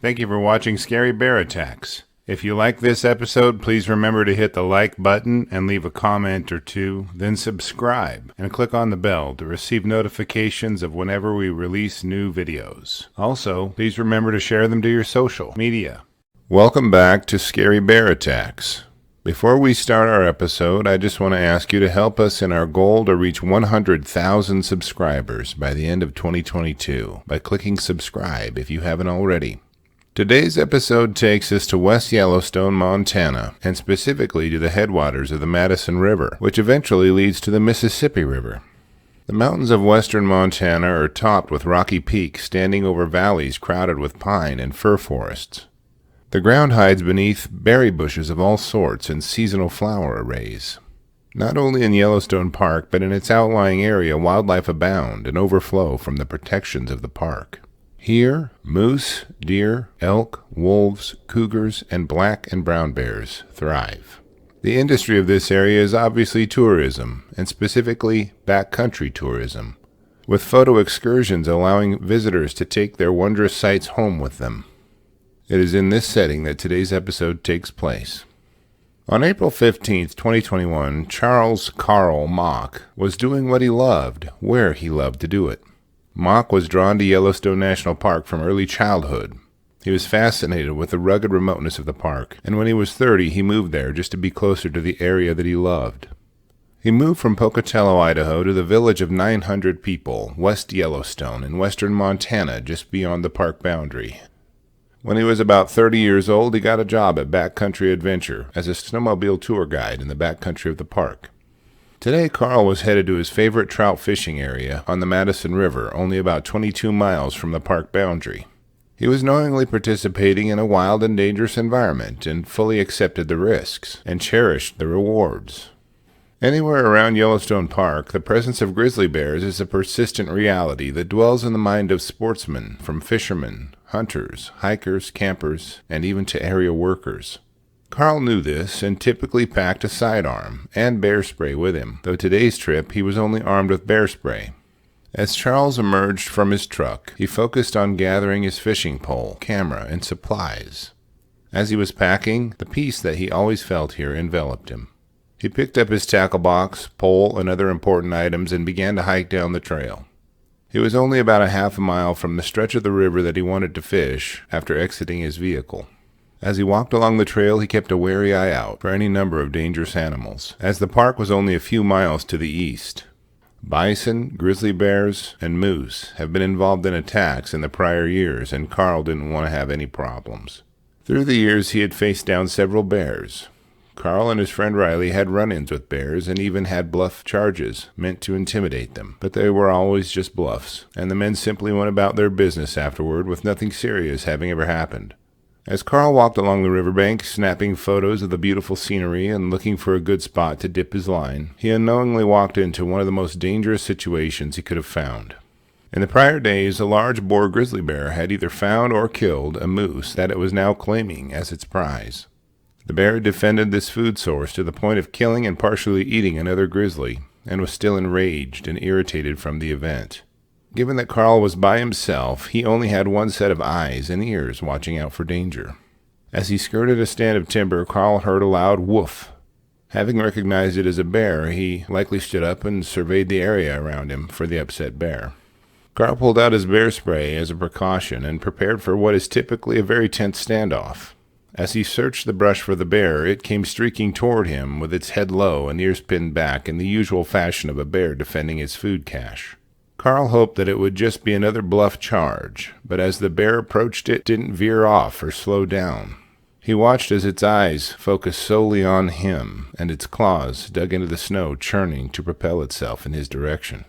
Thank you for watching Scary Bear Attacks. If you like this episode, please remember to hit the like button and leave a comment or two, then subscribe and click on the bell to receive notifications of whenever we release new videos. Also, please remember to share them to your social media. Welcome back to Scary Bear Attacks. Before we start our episode, I just want to ask you to help us in our goal to reach 100,000 subscribers by the end of 2022 by clicking subscribe if you haven't already. Today's episode takes us to West Yellowstone, Montana, and specifically to the headwaters of the Madison River, which eventually leads to the Mississippi River. The mountains of western Montana are topped with rocky peaks standing over valleys crowded with pine and fir forests. The ground hides beneath berry bushes of all sorts and seasonal flower arrays. Not only in Yellowstone Park, but in its outlying area, wildlife abound and overflow from the protections of the park. Here, moose, deer, elk, wolves, cougars, and black and brown bears thrive. The industry of this area is obviously tourism, and specifically backcountry tourism, with photo excursions allowing visitors to take their wondrous sights home with them. It is in this setting that today's episode takes place. On April 15, 2021, Charles Carl Mock was doing what he loved, where he loved to do it. Mock was drawn to Yellowstone National Park from early childhood. He was fascinated with the rugged remoteness of the park, and when he was 30, he moved there just to be closer to the area that he loved. He moved from Pocatello, Idaho, to the village of 900 people, West Yellowstone, in western Montana, just beyond the park boundary. When he was about 30 years old, he got a job at Backcountry Adventure as a snowmobile tour guide in the backcountry of the park. Today, Carl was headed to his favorite trout fishing area on the Madison River, only about 22 miles from the park boundary. He was knowingly participating in a wild and dangerous environment and fully accepted the risks and cherished the rewards. Anywhere around Yellowstone Park, the presence of grizzly bears is a persistent reality that dwells in the mind of sportsmen, from fishermen, hunters, hikers, campers, and even to area workers. Carl knew this and typically packed a sidearm and bear spray with him, though today's trip he was only armed with bear spray. As Charles emerged from his truck, he focused on gathering his fishing pole, camera, and supplies. As he was packing, the peace that he always felt here enveloped him. He picked up his tackle box, pole, and other important items and began to hike down the trail. He was only about a half a mile from the stretch of the river that he wanted to fish after exiting his vehicle. As he walked along the trail, he kept a wary eye out for any number of dangerous animals, as the park was only a few miles to the east. Bison, grizzly bears, and moose have been involved in attacks in the prior years, and Carl didn't want to have any problems. Through the years, he had faced down several bears. Carl and his friend Riley had run-ins with bears and even had bluff charges meant to intimidate them, but they were always just bluffs, and the men simply went about their business afterward with nothing serious having ever happened. As Carl walked along the riverbank, snapping photos of the beautiful scenery and looking for a good spot to dip his line, he unknowingly walked into one of the most dangerous situations he could have found. In the prior days, a large boar grizzly bear had either found or killed a moose that it was now claiming as its prize. The bear defended this food source to the point of killing and partially eating another grizzly, and was still enraged and irritated from the event. Given that Carl was by himself, he only had one set of eyes and ears watching out for danger. As he skirted a stand of timber, Carl heard a loud woof. Having recognized it as a bear, he likely stood up and surveyed the area around him for the upset bear. Carl pulled out his bear spray as a precaution and prepared for what is typically a very tense standoff. As he searched the brush for the bear, it came streaking toward him with its head low and ears pinned back in the usual fashion of a bear defending its food cache. Carl hoped that it would just be another bluff charge, but as the bear approached it didn't veer off or slow down. He watched as its eyes focused solely on him, and its claws dug into the snow, churning to propel itself in his direction.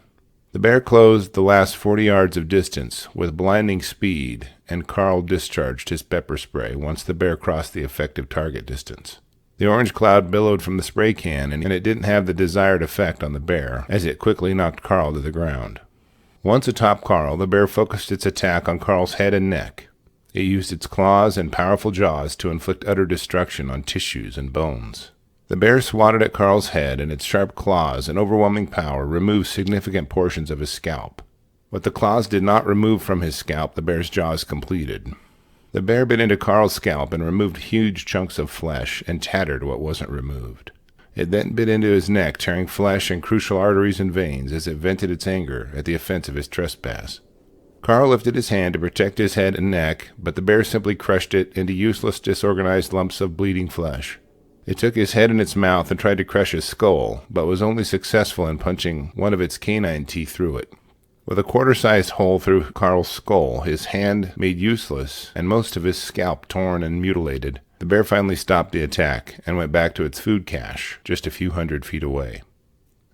The bear closed the last 40 yards of distance with blinding speed, and Carl discharged his pepper spray once the bear crossed the effective target distance. The orange cloud billowed from the spray can, and it didn't have the desired effect on the bear, as it quickly knocked Carl to the ground. Once atop Carl, the bear focused its attack on Carl's head and neck. It used its claws and powerful jaws to inflict utter destruction on tissues and bones. The bear swatted at Carl's head, and its sharp claws and overwhelming power removed significant portions of his scalp. What the claws did not remove from his scalp, the bear's jaws completed. The bear bit into Carl's scalp and removed huge chunks of flesh and tattered what wasn't removed. It then bit into his neck, tearing flesh and crucial arteries and veins as it vented its anger at the offense of his trespass. Carl lifted his hand to protect his head and neck, but the bear simply crushed it into useless, disorganized lumps of bleeding flesh. It took his head in its mouth and tried to crush his skull, but was only successful in punching one of its canine teeth through it. With a quarter-sized hole through Carl's skull, his hand made useless, and most of his scalp torn and mutilated, the bear finally stopped the attack and went back to its food cache just a few hundred feet away.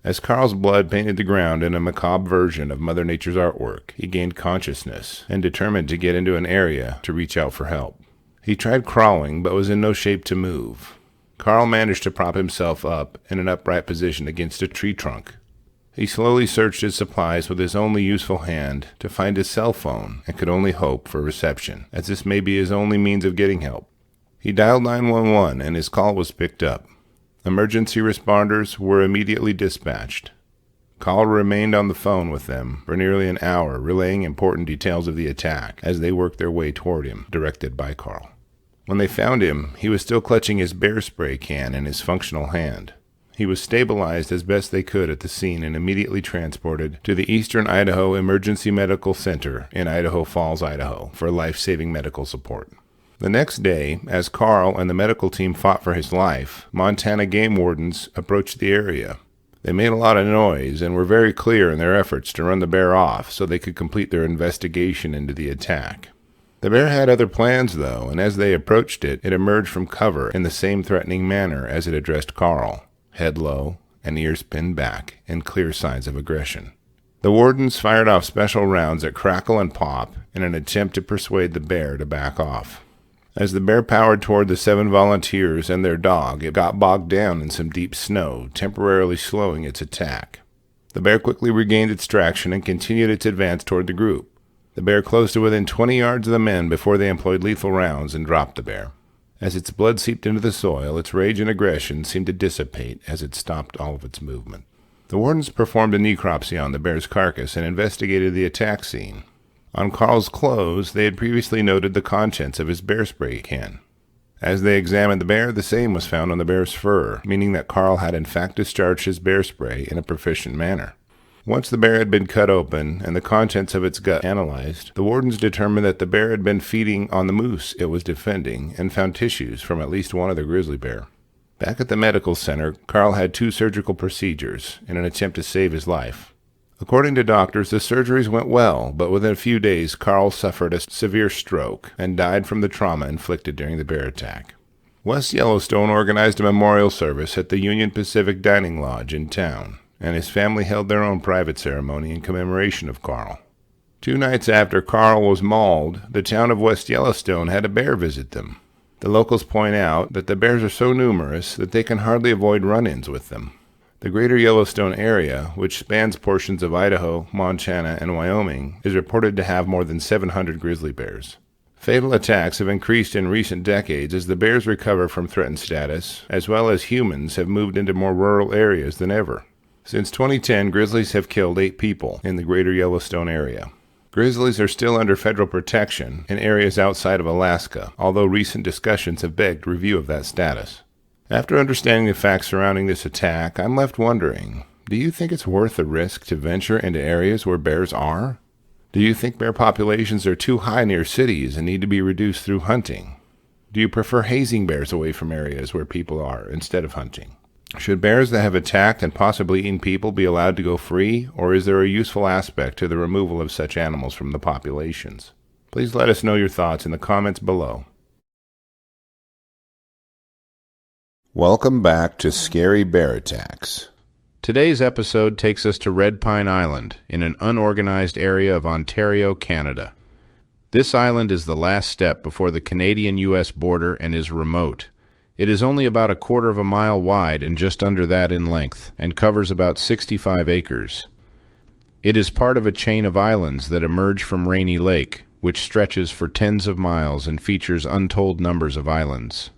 As Carl's blood painted the ground in a macabre version of Mother Nature's artwork, he gained consciousness and determined to get into an area to reach out for help. He tried crawling, but was in no shape to move. Carl managed to prop himself up in an upright position against a tree trunk. He slowly searched his supplies with his only useful hand to find his cell phone and could only hope for reception, as this may be his only means of getting help. He dialed 911 and his call was picked up. Emergency responders were immediately dispatched. Carl remained on the phone with them for nearly an hour, relaying important details of the attack as they worked their way toward him, directed by Carl. When they found him, he was still clutching his bear spray can in his functional hand. He was stabilized as best they could at the scene and immediately transported to the Eastern Idaho Emergency Medical Center in Idaho Falls, Idaho, for life-saving medical support. The next day, as Carl and the medical team fought for his life, Montana game wardens approached the area. They made a lot of noise and were very clear in their efforts to run the bear off so they could complete their investigation into the attack. The bear had other plans, though, and as they approached it, it emerged from cover in the same threatening manner as it addressed Carl, head low and ears pinned back, in clear signs of aggression. The wardens fired off special rounds that crackle and pop in an attempt to persuade the bear to back off. As the bear powered toward the 7 volunteers and their dog, it got bogged down in some deep snow, temporarily slowing its attack. The bear quickly regained its traction and continued its advance toward the group. The bear closed to within 20 yards of the men before they employed lethal rounds and dropped the bear. As its blood seeped into the soil, its rage and aggression seemed to dissipate as it stopped all of its movement. The wardens performed a necropsy on the bear's carcass and investigated the attack scene. On Carl's clothes, they had previously noted the contents of his bear spray can. As they examined the bear, the same was found on the bear's fur, meaning that Carl had in fact discharged his bear spray in a proficient manner. Once the bear had been cut open and the contents of its gut analyzed, the wardens determined that the bear had been feeding on the moose it was defending and found tissues from at least one other grizzly bear. Back at the medical center, Carl had 2 surgical procedures in an attempt to save his life. According to doctors, the surgeries went well, but within a few days, Carl suffered a severe stroke and died from the trauma inflicted during the bear attack. West Yellowstone organized a memorial service at the Union Pacific Dining Lodge in town, and his family held their own private ceremony in commemoration of Carl. 2 nights after Carl was mauled, the town of West Yellowstone had a bear visit them. The locals point out that the bears are so numerous that they can hardly avoid run-ins with them. The greater Yellowstone area, which spans portions of Idaho, Montana, and Wyoming, is reported to have more than 700 grizzly bears. Fatal attacks have increased in recent decades as the bears recover from threatened status, as well as humans have moved into more rural areas than ever. Since 2010, grizzlies have killed 8 people in the greater Yellowstone area. Grizzlies are still under federal protection in areas outside of Alaska, although recent discussions have begged review of that status. After understanding the facts surrounding this attack, I'm left wondering, do you think it's worth the risk to venture into areas where bears are? Do you think bear populations are too high near cities and need to be reduced through hunting? Do you prefer hazing bears away from areas where people are instead of hunting? Should bears that have attacked and possibly eaten people be allowed to go free, or is there a useful aspect to the removal of such animals from the populations? Please let us know your thoughts in the comments below. Welcome back to Scary Bear Attacks. Today's episode takes us to Red Pine Island, in an unorganized area of Ontario, Canada. This island is the last step before the Canadian-U.S. border and is remote. It is only about a quarter of a mile wide and just under that in length, and covers about 65 acres. It is part of a chain of islands that emerge from Rainy Lake, which stretches for tens of miles and features untold numbers of islands.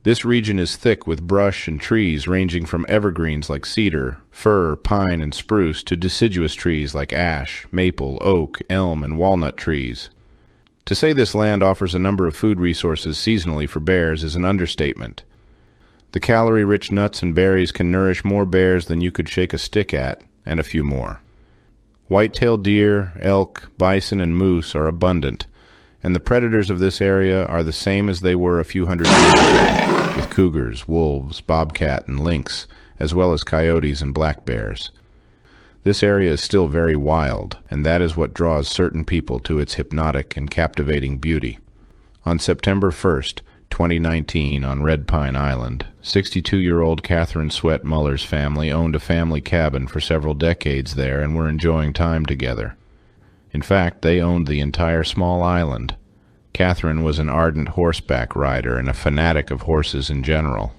This region is thick with brush and trees ranging from evergreens like cedar, fir, pine, and spruce to deciduous trees like ash, maple, oak, elm, and walnut trees. To say this land offers a number of food resources seasonally for bears is an understatement. The calorie-rich nuts and berries can nourish more bears than you could shake a stick at, and a few more. White-tailed deer, elk, bison, and moose are abundant, and the predators of this area are the same as they were a few hundred years ago, with cougars, wolves, bobcat, and lynx, as well as coyotes and black bears. This area is still very wild, and that is what draws certain people to its hypnotic and captivating beauty. On September 1st, 2019, on Red Pine Island, 62-year-old Catherine Sweat Muller's family owned a family cabin for several decades there and were enjoying time together. In fact, they owned the entire small island. Catherine was an ardent horseback rider and a fanatic of horses in general.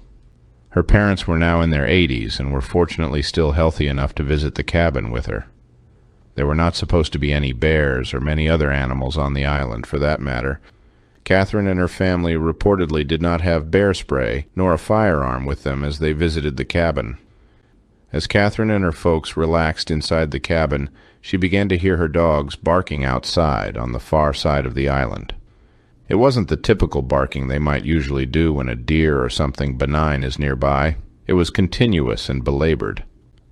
Her parents were now in their 80s and were fortunately still healthy enough to visit the cabin with her. There were not supposed to be any bears or many other animals on the island, for that matter. Catherine and her family reportedly did not have bear spray nor a firearm with them as they visited the cabin. As Catherine and her folks relaxed inside the cabin, she began to hear her dogs barking outside on the far side of the island. It wasn't the typical barking they might usually do when a deer or something benign is nearby. It was continuous and belabored.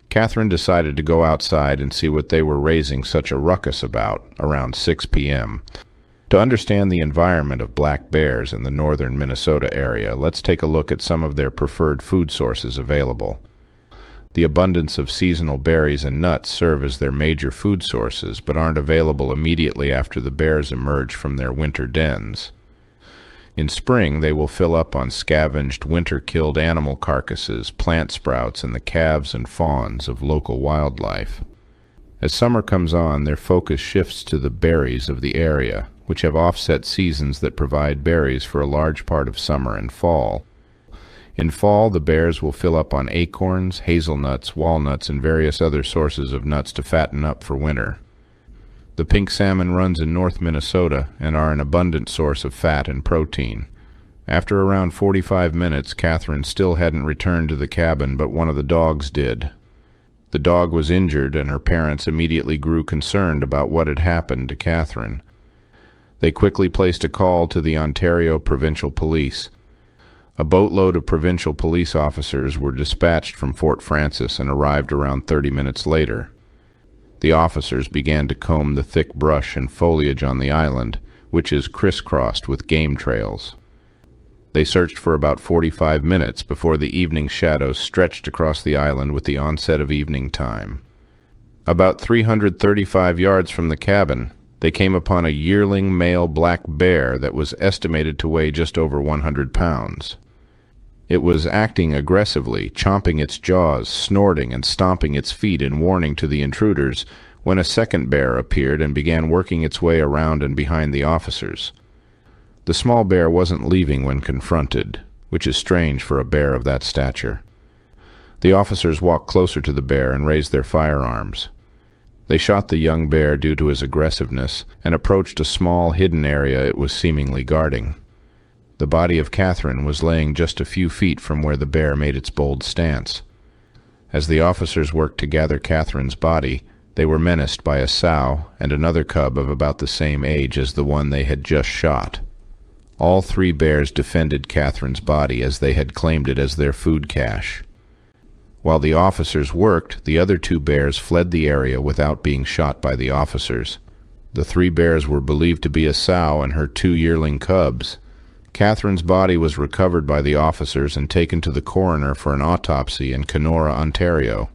Catherine decided to go outside and see what they were raising such a ruckus about around 6 p.m. To understand the environment of black bears in the northern Minnesota area, let's take a look at some of their preferred food sources available. The abundance of seasonal berries and nuts serve as their major food sources, but aren't available immediately after the bears emerge from their winter dens. In spring, they will fill up on scavenged, winter-killed animal carcasses, plant sprouts, and the calves and fawns of local wildlife. As summer comes on, their focus shifts to the berries of the area, which have offset seasons that provide berries for a large part of summer and fall. In fall, the bears will fill up on acorns, hazelnuts, walnuts, and various other sources of nuts to fatten up for winter. The pink salmon runs in North Minnesota and are an abundant source of fat and protein. After around 45 minutes, Catherine still hadn't returned to the cabin, but one of the dogs did. The dog was injured, and her parents immediately grew concerned about what had happened to Catherine. They quickly placed a call to the Ontario Provincial Police. A boatload of provincial police officers were dispatched from Fort Frances and arrived around 30 minutes later. The officers began to comb the thick brush and foliage on the island, which is crisscrossed with game trails. They searched for about 45 minutes before the evening shadows stretched across the island with the onset of evening time. About 335 yards from the cabin, they came upon a yearling male black bear that was estimated to weigh just over 100 pounds. It was acting aggressively, chomping its jaws, snorting, and stomping its feet in warning to the intruders, when a second bear appeared and began working its way around and behind the officers. The small bear wasn't leaving when confronted, which is strange for a bear of that stature. The officers walked closer to the bear and raised their firearms. They shot the young bear due to his aggressiveness and approached a small, hidden area it was seemingly guarding. The body of Catherine was laying just a few feet from where the bear made its bold stance. As the officers worked to gather Catherine's body, they were menaced by a sow and another cub of about the same age as the one they had just shot. All three bears defended Catherine's body as they had claimed it as their food cache. While the officers worked, the other two bears fled the area without being shot by the officers. The three bears were believed to be a sow and her two yearling cubs. Catherine's body was recovered by the officers and taken to the coroner for an autopsy in Kenora, Ontario.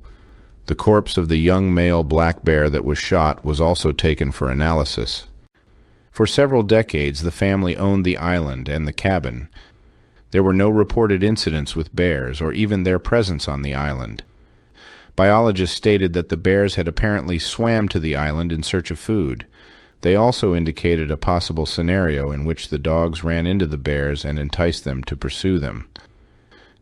The corpse of the young male black bear that was shot was also taken for analysis. For several decades, the family owned the island and the cabin. There were no reported incidents with bears or even their presence on the island. Biologists stated that the bears had apparently swam to the island in search of food. They also indicated a possible scenario in which the dogs ran into the bears and enticed them to pursue them.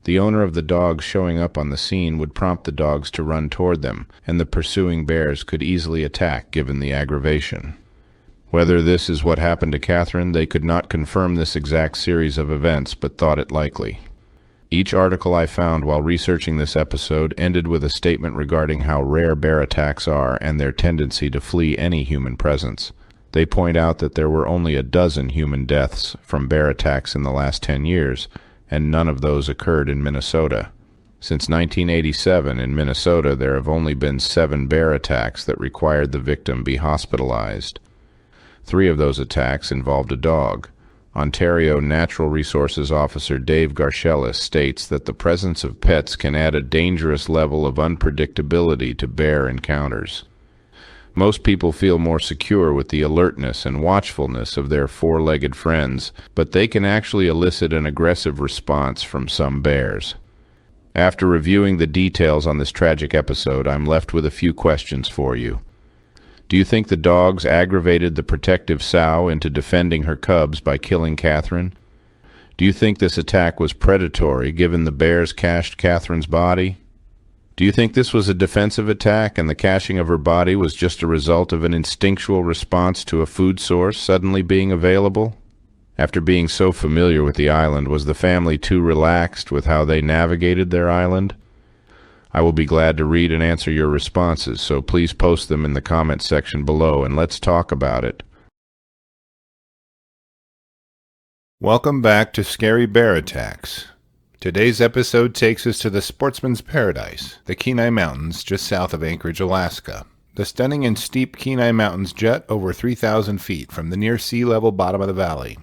The owner of the dogs showing up on the scene would prompt the dogs to run toward them, and the pursuing bears could easily attack given the aggravation. Whether this is what happened to Catherine, they could not confirm this exact series of events, but thought it likely. Each article I found while researching this episode ended with a statement regarding how rare bear attacks are and their tendency to flee any human presence. They point out that there were only a dozen human deaths from bear attacks in the last 10 years, and none of those occurred in Minnesota. Since 1987, in Minnesota, there have only been 7 bear attacks that required the victim be hospitalized. 3 of those attacks involved a dog. Ontario Natural Resources Officer Dave Garchelis states that the presence of pets can add a dangerous level of unpredictability to bear encounters. Most people feel more secure with the alertness and watchfulness of their 4-legged friends, but they can actually elicit an aggressive response from some bears. After reviewing the details on this tragic episode, I'm left with a few questions for you. Do you think the dogs aggravated the protective sow into defending her cubs by killing Catherine? Do you think this attack was predatory, given the bears cached Catherine's body? Do you think this was a defensive attack and the caching of her body was just a result of an instinctual response to a food source suddenly being available? After being so familiar with the island, was the family too relaxed with how they navigated their island? I will be glad to read and answer your responses, so please post them in the comments section below and let's talk about it. Welcome back to Scary Bear Attacks. Today's episode takes us to the sportsman's paradise, the Kenai Mountains just south of Anchorage, Alaska. The stunning and steep Kenai Mountains jut over 3,000 feet from the near sea level bottom of the valley.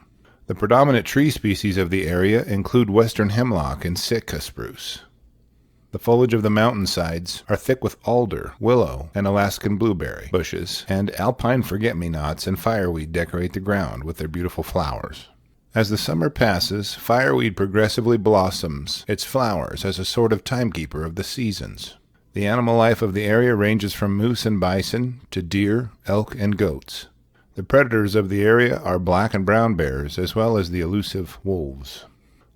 The predominant tree species of the area include western hemlock and Sitka spruce. The foliage of the mountainsides are thick with alder, willow, and Alaskan blueberry bushes, and alpine forget-me-nots and fireweed decorate the ground with their beautiful flowers. As the summer passes, fireweed progressively blossoms its flowers as a sort of timekeeper of the seasons. The animal life of the area ranges from moose and bison to deer, elk, and goats. The predators of the area are black and brown bears, as well as the elusive wolves.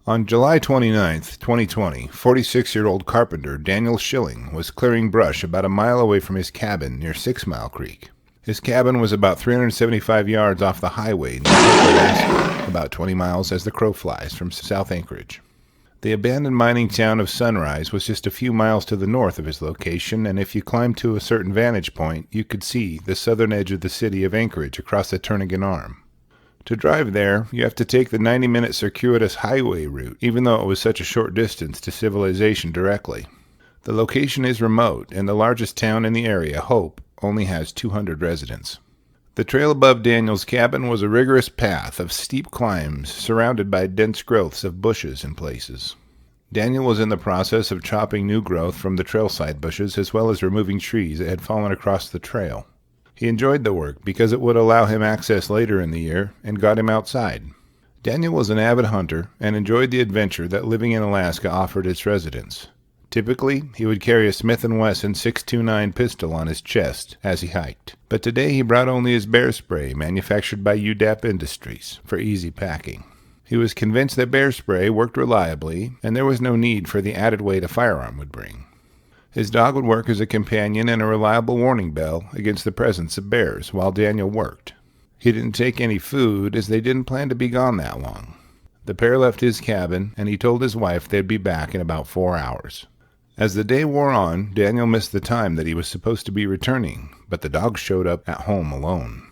On July 29, 2020, 46-year-old carpenter Daniel Schilling was clearing brush about a mile away from his cabin near 6 Mile Creek. His cabin was about 375 yards off the highway near Alaska, about 20 miles as the crow flies from South Anchorage. The abandoned mining town of Sunrise was just a few miles to the north of his location, and if you climbed to a certain vantage point, you could see the southern edge of the city of Anchorage across the Turnagain Arm. To drive there, you have to take the 90-minute circuitous highway route, even though it was such a short distance to civilization directly. The location is remote, and the largest town in the area, Hope, only has 200 residents. The trail above Daniel's cabin was a rigorous path of steep climbs surrounded by dense growths of bushes in places. Daniel was in the process of chopping new growth from the trailside bushes as well as removing trees that had fallen across the trail. He enjoyed the work because it would allow him access later in the year and got him outside. Daniel was an avid hunter and enjoyed the adventure that living in Alaska offered its residents. Typically, he would carry a Smith & Wesson .629 pistol on his chest as he hiked, but today he brought only his bear spray manufactured by UDAP Industries for easy packing. He was convinced that bear spray worked reliably and there was no need for the added weight a firearm would bring. His dog would work as a companion and a reliable warning bell against the presence of bears while Daniel worked. He didn't take any food as they didn't plan to be gone that long. The pair left his cabin and he told his wife they'd be back in about 4 hours. As the day wore on, Daniel missed the time that he was supposed to be returning, but the dog showed up at home alone.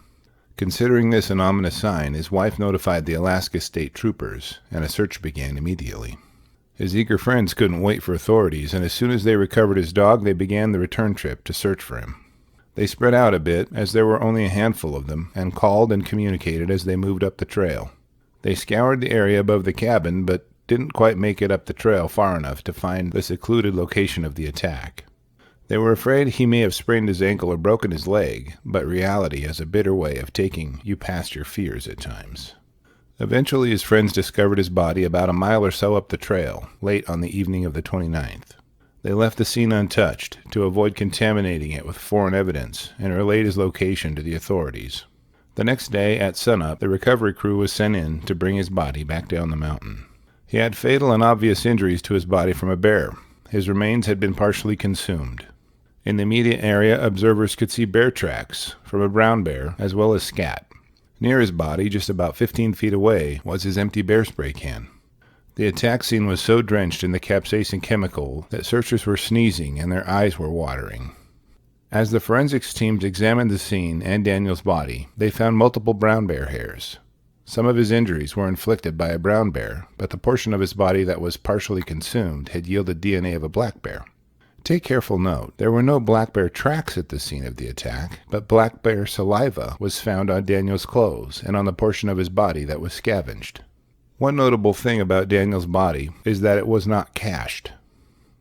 Considering this an ominous sign, his wife notified the Alaska State Troopers, and a search began immediately. His eager friends couldn't wait for authorities, and as soon as they recovered his dog, they began the return trip to search for him. They spread out a bit, as there were only a handful of them, and called and communicated as they moved up the trail. They scoured the area above the cabin, but didn't quite make it up the trail far enough to find the secluded location of the attack. They were afraid he may have sprained his ankle or broken his leg, but reality has a bitter way of taking you past your fears at times. Eventually his friends discovered his body about a mile or so up the trail, late on the evening of the 29th. They left the scene untouched to avoid contaminating it with foreign evidence and relayed his location to the authorities. The next day, at sunup, the recovery crew was sent in to bring his body back down the mountain. He had fatal and obvious injuries to his body from a bear. His remains had been partially consumed. In the immediate area, observers could see bear tracks from a brown bear as well as scat. Near his body, just about 15 feet away, was his empty bear spray can. The attack scene was so drenched in the capsaicin chemical that searchers were sneezing and their eyes were watering. As the forensics teams examined the scene and Daniel's body, they found multiple brown bear hairs. Some of his injuries were inflicted by a brown bear, but the portion of his body that was partially consumed had yielded DNA of a black bear. Take careful note, there were no black bear tracks at the scene of the attack, but black bear saliva was found on Daniel's clothes and on the portion of his body that was scavenged. One notable thing about Daniel's body is that it was not cached.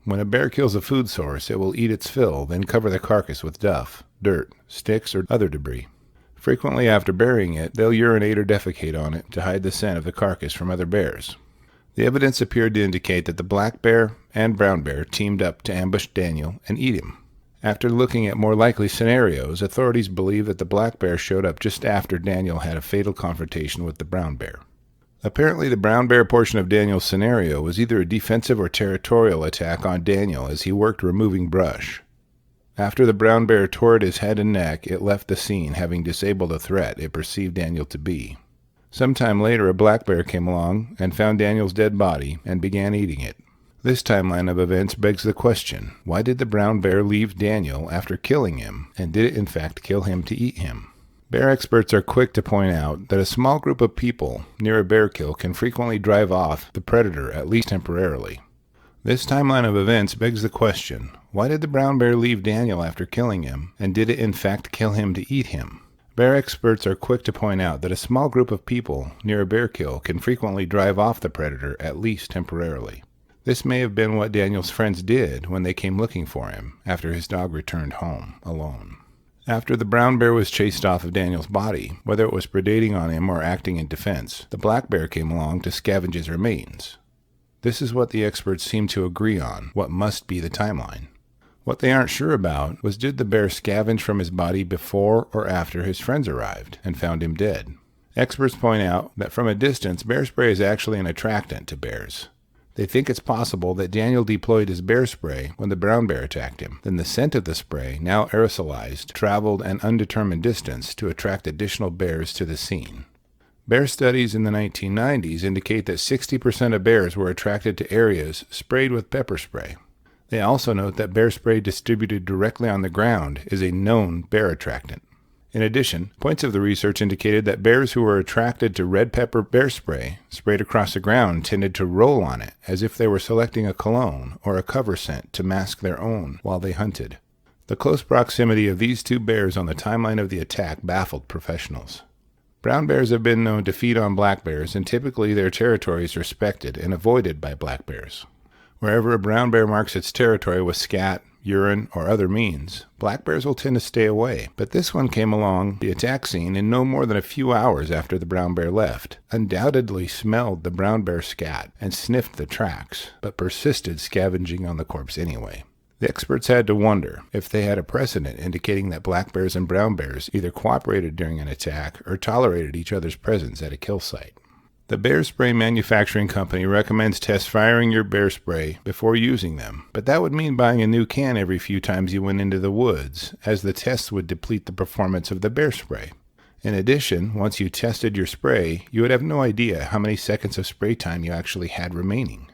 When a bear kills a food source, it will eat its fill, then cover the carcass with duff, dirt, sticks, or other debris. Frequently after burying it, they'll urinate or defecate on it to hide the scent of the carcass from other bears. The evidence appeared to indicate that the black bear and brown bear teamed up to ambush Daniel and eat him. After looking at more likely scenarios, authorities believe that the black bear showed up just after Daniel had a fatal confrontation with the brown bear. Apparently, the brown bear portion of Daniel's scenario was either a defensive or territorial attack on Daniel as he worked removing brush. After the brown bear tore at his head and neck, it left the scene, having disabled a threat it perceived Daniel to be. Sometime later, a black bear came along and found Daniel's dead body and began eating it. This timeline of events begs the question, why did the brown bear leave Daniel after killing him, and did it in fact kill him to eat him? Bear experts are quick to point out that a small group of people near a bear kill can frequently drive off the predator, at least temporarily. This timeline of events begs the question, why did the brown bear leave Daniel after killing him, and did it in fact kill him to eat him? Bear experts are quick to point out that a small group of people near a bear kill can frequently drive off the predator, at least temporarily. This may have been what Daniel's friends did when they came looking for him after his dog returned home alone. After the brown bear was chased off of Daniel's body, whether it was predating on him or acting in defense, the black bear came along to scavenge his remains. This is what the experts seem to agree on, what must be the timeline. What they aren't sure about was, did the bear scavenge from his body before or after his friends arrived and found him dead? Experts point out that from a distance, bear spray is actually an attractant to bears. They think it's possible that Daniel deployed his bear spray when the brown bear attacked him. Then the scent of the spray, now aerosolized, traveled an undetermined distance to attract additional bears to the scene. Bear studies in the 1990s indicate that 60% of bears were attracted to areas sprayed with pepper spray. They also note that bear spray distributed directly on the ground is a known bear attractant. In addition, points of the research indicated that bears who were attracted to red pepper bear spray sprayed across the ground tended to roll on it as if they were selecting a cologne or a cover scent to mask their own while they hunted. The close proximity of these two bears on the timeline of the attack baffled professionals. Brown bears have been known to feed on black bears, and typically their territory is respected and avoided by black bears. Wherever a brown bear marks its territory with scat, urine, or other means, black bears will tend to stay away. But this one came along the attack scene in no more than a few hours after the brown bear left, undoubtedly smelled the brown bear scat and sniffed the tracks, but persisted scavenging on the corpse anyway. The experts had to wonder if they had a precedent indicating that black bears and brown bears either cooperated during an attack or tolerated each other's presence at a kill site. The bear spray manufacturing company recommends test firing your bear spray before using them, but that would mean buying a new can every few times you went into the woods, as the tests would deplete the performance of the bear spray. In addition, once you tested your spray, you would have no idea how many seconds of spray time you actually had remaining.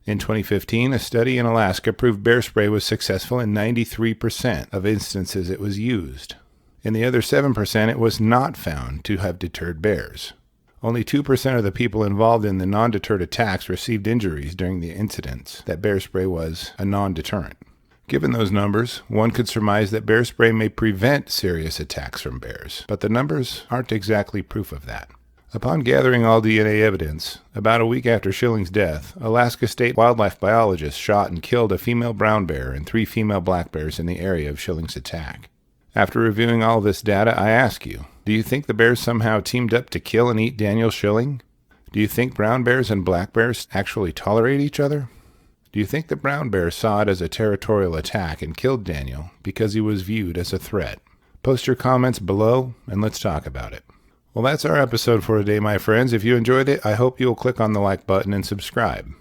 In 2015, a study in Alaska proved bear spray was successful in 93% of instances it was used. In the other 7%, it was not found to have deterred bears. Only 2% of the people involved in the non-deterred attacks received injuries during the incidents that bear spray was a non-deterrent. Given those numbers, one could surmise that bear spray may prevent serious attacks from bears, but the numbers aren't exactly proof of that. Upon gathering all DNA evidence, about a week after Schilling's death, Alaska state wildlife biologists shot and killed a female brown bear and 3 female black bears in the area of Schilling's attack. After reviewing all this data, I ask you, do you think the bears somehow teamed up to kill and eat Daniel Schilling? Do you think brown bears and black bears actually tolerate each other? Do you think the brown bear saw it as a territorial attack and killed Daniel because he was viewed as a threat? Post your comments below and let's talk about it. Well, that's our episode for today, my friends. If you enjoyed it, I hope you'll click on the like button and subscribe.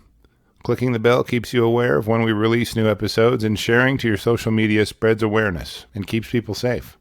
Clicking the bell keeps you aware of when we release new episodes, and sharing to your social media spreads awareness and keeps people safe.